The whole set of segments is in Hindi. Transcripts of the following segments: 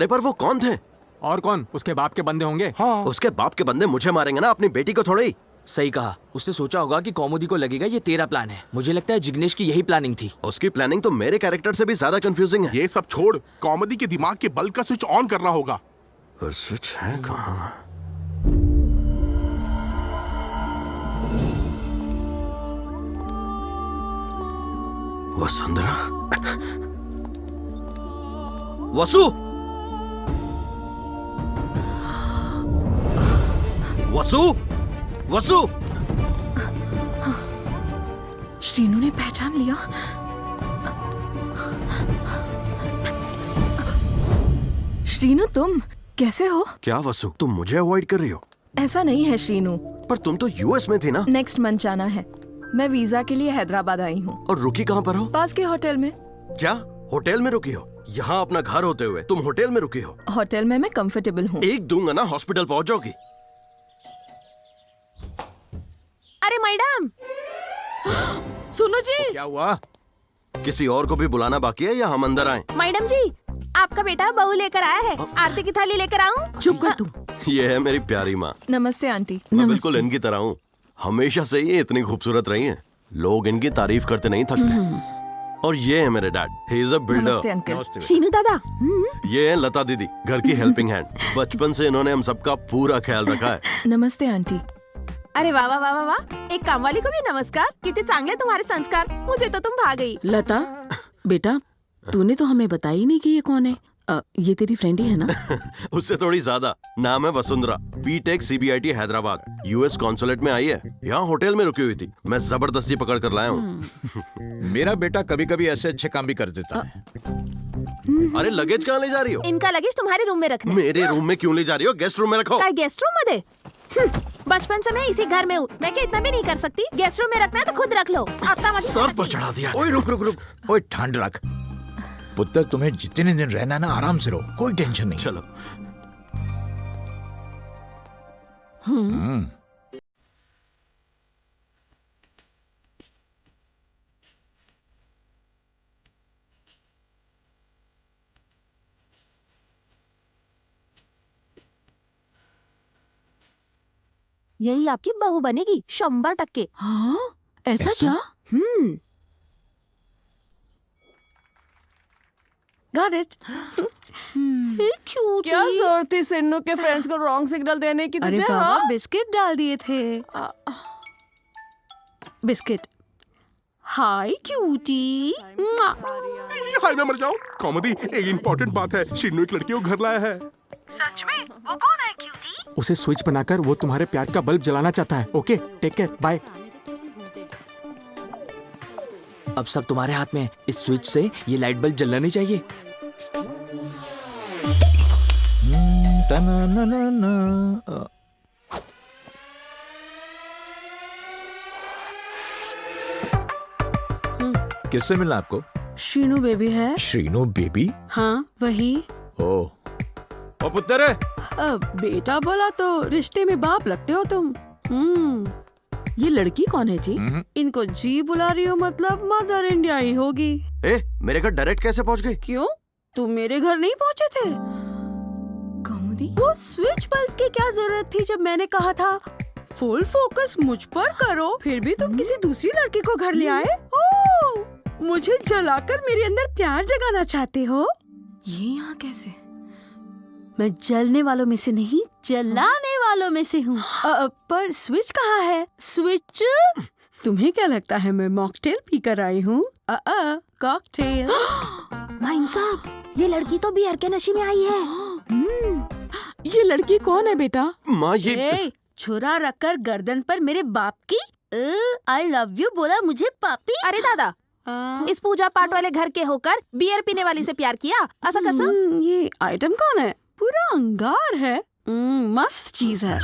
अरे पर वो कौन थे? और कौन? उसके बाप के बंदे होंगे। हाँ। उसके बाप के बंदे मुझे मारेंगे ना, अपनी बेटी को थोड़ी। सही कहा। उसने सोचा होगा कि कौमुदी को लगेगा ये तेरा प्लान है। मुझे लगता है जिग्नेश की यही प्लानिंग थी। उसकी प्लानिंग तो मेरे कैरेक्टर से भी ज्यादा कंफ्यूजिंग है। ये सब छोड़, कॉमेडी के दिमाग के बल्ब का स्विच ऑन करना होगा। और स्विच है कहाँ? वसुंधरा, वसु, वसु, वसु। श्रीनू ने पहचान लिया। श्रीनू, तुम कैसे हो? क्या वसु, तुम मुझे अवॉइड कर रही हो? ऐसा नहीं है श्रीनू, पर तुम तो यूएस में थी ना। नेक्स्ट मंथ जाना है। मैं वीजा के लिए हैदराबाद आई हूँ। और रुकी कहाँ पर हो? पास के होटल में। क्या होटल में रुकी हो? यहाँ अपना घर होते हुए तुम होटल में रुकी हो? होटल में मैं कंफर्टेबल हूँ। एक दूंगा ना, हॉस्पिटल पहुँच जाओगी। अरे मैडम, सुनो जी। क्या हुआ? किसी और को भी बुलाना बाकी है या हम अंदर आए? मैडम जी, आपका बेटा बहू लेकर आया है। आरती की थाली लेकर आऊं? चुप कर तुम। ये है मेरी प्यारी माँ। नमस्ते आंटी। मैं बिल्कुल इनकी तरह हूँ। हमेशा से ये इतनी खूबसूरत रही हैं। लोग इनकी तारीफ करते नहीं थकते। और ये है मेरे डैड, ही इज अ नमस्ते बिल्डर। अंकल। शीनू दादा। ये है लता दीदी, घर की हेल्पिंग हैंड। बचपन से इन्होंने हम सबका पूरा ख्याल रखा है। नमस्ते आंटी। अरे वाह वाह वाह वाह वाह, एक काम वाली को भी नमस्कार। कितने चांगले तुम्हारे संस्कार। मुझे तो तुम भा गई। लता, बेटा तूने तो हमें बताया ही नहीं कि ये कौन है। ये तेरी फ्रेंड ही है ना? उससे थोड़ी ज्यादा। नाम है Vasundhara, B Tech CBIT Hyderabad, US consulate में आई है। यहाँ होटल में रुकी हुई थी, मैं जबरदस्ती पकड़ कर लाया हूँ। मेरा बेटा कभी कभी ऐसे अच्छे काम भी कर देता है। अरे लगेज कहाँ ले जा रही हो? इनका लगेज तुम्हारे रूम में रखना। मेरे रूम में क्यों ले जा रही हो? गेस्ट रूम में रखो। काय गेस्ट रूम मध्ये? बचपन से मैं इसी घर में हूँ। मैं क्या इतना भी नहीं कर सकती? गेस्ट रूम में रखना है तो खुद रख लो। आता मत। सर पर चढ़ा दिया। ओए रुक रुक रुक, ओए ठंड रख। पुत्र, तुम्हें जितने दिन रहना ना आराम से रहो, कोई टेंशन नहीं। चलो। यही आपकी बहू बनेगी 100%। हाँ, ऐसा क्या? Got it. क्यों? क्या जरूरत थी सिन्नू के फ्रेंड्स को रॉन्ग सिग्नल देने की अरे तुझे? बाबा, हाँ? बिस्किट डाल दिए थे। बिस्किट। हाय क्यूटी। हाय मैं मर जाऊं। कॉमेडी, एक इम्पोर्टेंट बात है, शिन्नू एक लड़की को घर लाया है। सच में? वो कौन है क्यूटी? उसे स्विच बनाकर वो तुम्हारे प्यार का बल्ब जलाना चाहता है। Okay, take care, bye. अब सब तुम्हारे हाथ में है। इस स्विच से ये लाइट बल्ब जलना नहीं चाहिए। किससे मिलना आपको? शीनू बेबी है। श्रीनू बेबी? हाँ वही। ओ पुत्र, बेटा बोला तो रिश्ते में बाप लगते हो तुम। ये लड़की कौन है जी? इनको जी बुला रही हो, मतलब मदर इंडिया ही होगी। मेरे घर डायरेक्ट कैसे पहुँच गई? क्यों, तुम मेरे घर नहीं पहुँचे थे? कौमुदी, वो स्विच बल्ब की क्या जरूरत थी जब मैंने कहा था फुल फोकस मुझ पर करो? फिर भी तुम किसी दूसरी लड़की को घर ले आए। ओह, मुझे जलाकर मेरे अंदर प्यार जगाना चाहते हो? ये यहाँ कैसे? मैं जलने वालों में से नहीं, जलाने वालों में से हूँ। पर स्विच कहाँ है? स्विच? तुम्हें क्या लगता है मैं मॉकटेल पी कर आई हूँ? कॉकटेल। माइम साहब, ये लड़की तो बियर के नशे में आई है। ये लड़की कौन है बेटा? माँ ये छुरा रखकर गर्दन पर मेरे बाप की आई लव यू बोला मुझे पापी। अरे दादा, इस पूजा पाठ वाले घर के होकर बियर पीने वाली से प्यार किया? ऐसा कैसा? ये आइटम कौन है? पूरा अंगार है। मस्त चीज है।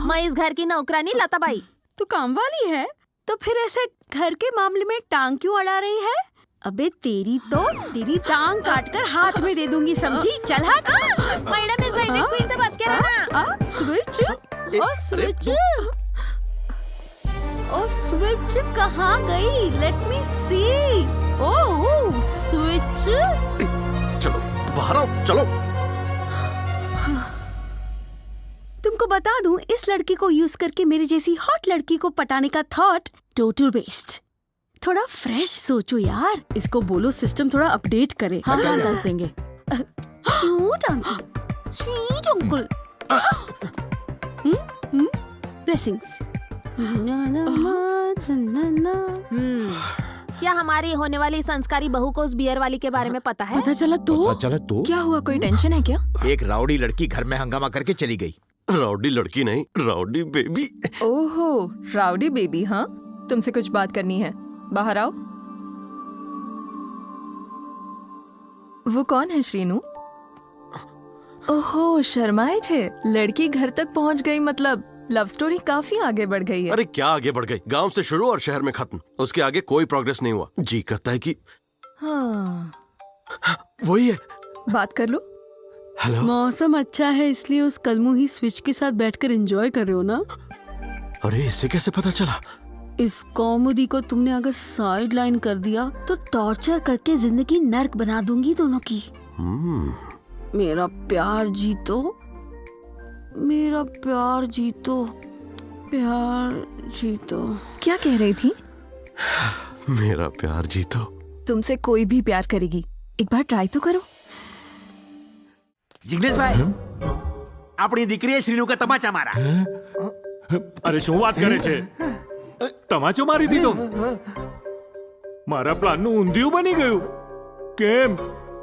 मैं इस घर की नौकरानी लताबाई। तू काम वाली है तो फिर ऐसे घर के मामले में टांग क्यों अड़ा रही है? अबे तेरी टांग काटकर हाथ में दे दूंगी, समझी? चल हट। मैडम, इस भाई क्वीन से बच के रहना। स्विच? ओ स्विच? ओ स्विच कहाँ गई? लेट मी सी। ओह स्विच। चलो बाहर आओ, चलो। तुमको बता दूं, इस लड़की को यूज करके मेरी जैसी हॉट लड़की को पटाने का थॉट टोटल वेस्ट। थोड़ा फ्रेश सोचो यार। इसको बोलो सिस्टम थोड़ा अपडेट करे। हाँ हाँ दस देंगे। Cute aunty, sweet uncle. Blessings. क्या हमारी होने वाली संस्कारी बहू को उस बियर वाली के बारे में पता है? पता चला तो? चला तो क्या हुआ, कोई टेंशन है क्या? एक राउडी लड़की घर में हंगामा करके चली गई। राउडी लड़की नहीं, राउडी बेबी। ओहो, राउडी बेबी। हाँ, तुमसे कुछ बात करनी है, बाहर आओ। वो कौन है श्रीनू? ओहो, शर्माए छे। लड़की घर तक पहुंच गई, मतलब लव स्टोरी काफी आगे बढ़ गई है। अरे क्या आगे बढ़ गई, गांव से शुरू और शहर में खत्म। उसके आगे कोई प्रोग्रेस नहीं हुआ। जी करता है कि हाँ, वही है। बात कर लो। हेलो। मौसम अच्छा है इसलिए उस कलमुही स्विच के साथ बैठकर एंजॉय कर रहे हो ना? अरे इससे कैसे पता चला? इस कॉमेडी को तुमने अगर साइड लाइन कर दिया तो टॉर्चर करके जिंदगी नर्क बना दूंगी दोनों की। मेरा प्यार जीतो, मेरा प्यार जीतो, प्यार जीतो। क्या कह रही थी? मेरा प्यार जीतो। तुमसे कोई भी प्यार करेगी, एक बार ट्राई तो करो। જિગ્નેશભાઈ, આપણી દીકરીએ શ્રીનુ કા તમાચા મારા. અરે શું વાત કરે છે? તમાચો મારી દીધો? મારા પ્લાનનું ઊંધિયું બની ગયું. કેમ?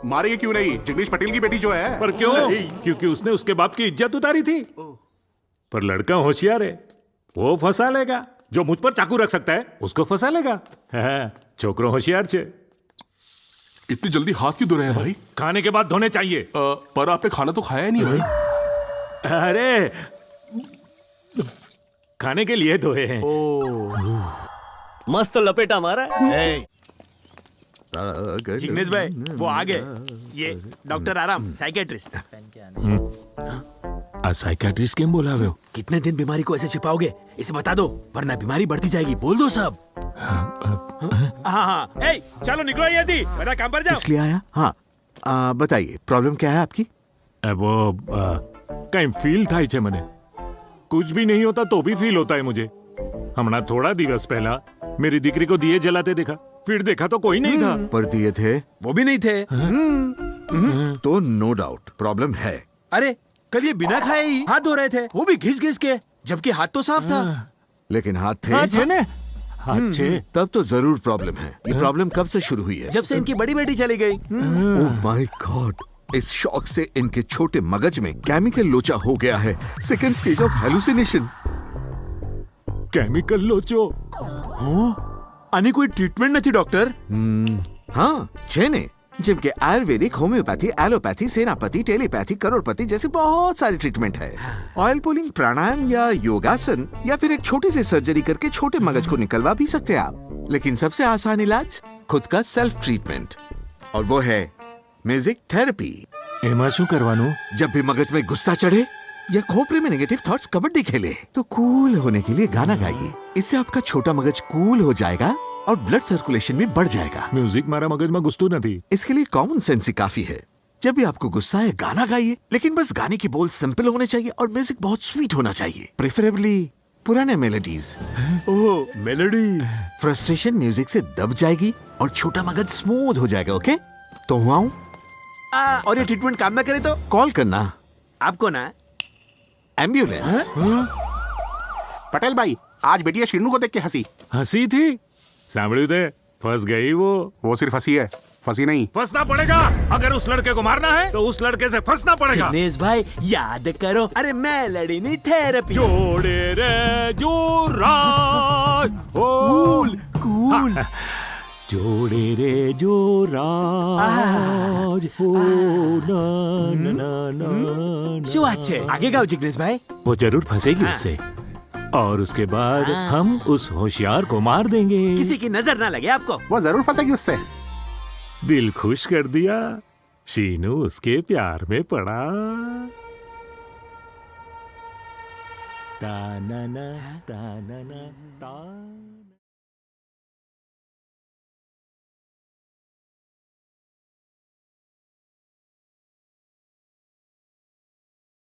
मारेंगे क्यों नहीं? जगदीश पटेल की बेटी जो है। पर क्यों? क्योंकि उसने उसके बाप की इज्जत उतारी थी। पर लड़का होशियार है, वो फंसा लेगा। जो मुझ पर चाकू रख सकता है उसको फंसा लेगा। छोकरो होशियार छे। इतनी जल्दी हाथ क्यों धो रहे हैं भाई? खाने के बाद धोने चाहिए। पर आपने खाना तो खाया ही नहीं भाई। अरे खाने के लिए धोए हैं। મસ્ત લપેટા મારા. જિગ્નેશભાઈ, वो आ गए. ये डॉक्टर आराम, साइकेट्रिस्ट. आज साइकियाट्रिस्ट क्यों बोलावे हो? कितने दिन बीमारी को ऐसे छिपाओगे? इसे बता दो, वरना बीमारी बढ़ती जाएगी. बोल दो सब. हाँ हाँ. ए, चलो निकलो यहाँ थी. मेरा काम पर जाओ. इसलिए आया? हाँ, बताइए प्रॉब्लम क्या है आपकी? वो कहीं फील થાય છે મને. कुछ भी नहीं होता तो भी फील होता है मुझे. हमारा थोड़ा दिवस पहला मेरी दीकरी को दिए जलाते देखा, फिर देखा तो कोई नहीं था. पर दिए थे? वो भी नहीं थे. तो नो डाउट प्रॉब्लम है. अरे कल ये बिना खाए ही हाथ धो रहे थे, वो भी घिस घिस के, जबकि हाथ तो साफ था. लेकिन हाथ थे? हाँ छे ने, हाथ छे. तब तो जरूर प्रॉब्लम है. ये प्रॉब्लम कब से शुरू हुई है? जब से इनकी बड़ी बेटी चली गई. ओह माय गॉड, इस शॉक से इनके छोटे मगज में केमिकल लोचा हो गया है. Second stage of hallucination. Chemical લોચો? આની કોઈ ટ્રીટમેન્ટ નથી ડોક્ટર? हाँ छे ने, जिनके आयुर्वेदिक, होम्योपैथी, एलोपैथी, सेनापति, टेलीपैथी, करोड़पति जैसे बहुत सारे ट्रीटमेंट है. ऑयल पुलिंग, प्राणायाम या योगासन या फिर एक छोटी सी सर्जरी करके छोटे मगज को निकलवा भी सकते हैं आप. लेकिन सबसे आसान इलाज खुद का सेल्फ ट्रीटमेंट, और वो है म्यूजिक थेरेपी. એમાં શું કરવાનું? जब भी मगज में गुस्सा चढ़े या खोपड़े में नेगेटिव थॉट्स कबड्डी खेले तो कूल होने के लिए गाना गाइए. इससे आपका छोटा मगज कूल हो जाएगा और ब्लड सर्कुलेशन भी बढ़ जाएगा. મ્યુઝિક મારા મગજમાં ઘૂસતું નથી. इसके लिए कॉमन सेंस ही काफी है. जब भी आपको गुस्सा है गाना गाइए, लेकिन बस गाने के बोल सिंपल होने चाहिए और म्यूजिक बहुत स्वीट होना चाहिए. प्रेफरेबली पुराने मेलोडीज. ओह मेलोडीज. फ्रस्ट्रेशन म्यूजिक से दब जाएगी और छोटा मगज स्मूथ हो जाएगा. ओके, तो हुआ हूँ. और ये ट्रीटमेंट काम ना करे तो कॉल करना. आपको ना एम्बुलेंस. पटेल भाई, आज बेटिया श्रीनू को देख के हंसी. हंसी थी? સાંભળ્યું તે? फंस गई वो. वो सिर्फ हंसी है, फंसी नहीं. फंसना पड़ेगा. अगर उस लड़के को मारना है तो उस लड़के से फंसना पड़ेगा. जिग्नेश भाई याद करो, अरे मेलोडी नहीं थेरेपी. जोड़े रे जो राज कूल कूल. जोड़े रे जो राज हो ना ना ना ना. શું વાત છે? आगे गाओ जिग्नेश भाई. वो जरूर फंसेगी उससे, और उसके बाद हम उस होशियार को मार देंगे. किसी की नजर ना लगे आपको. वो जरूर फंसेगी उससे. दिल खुश कर दिया. शीनू उसके प्यार में पड़ा. ता ना ना ता ना ना ता.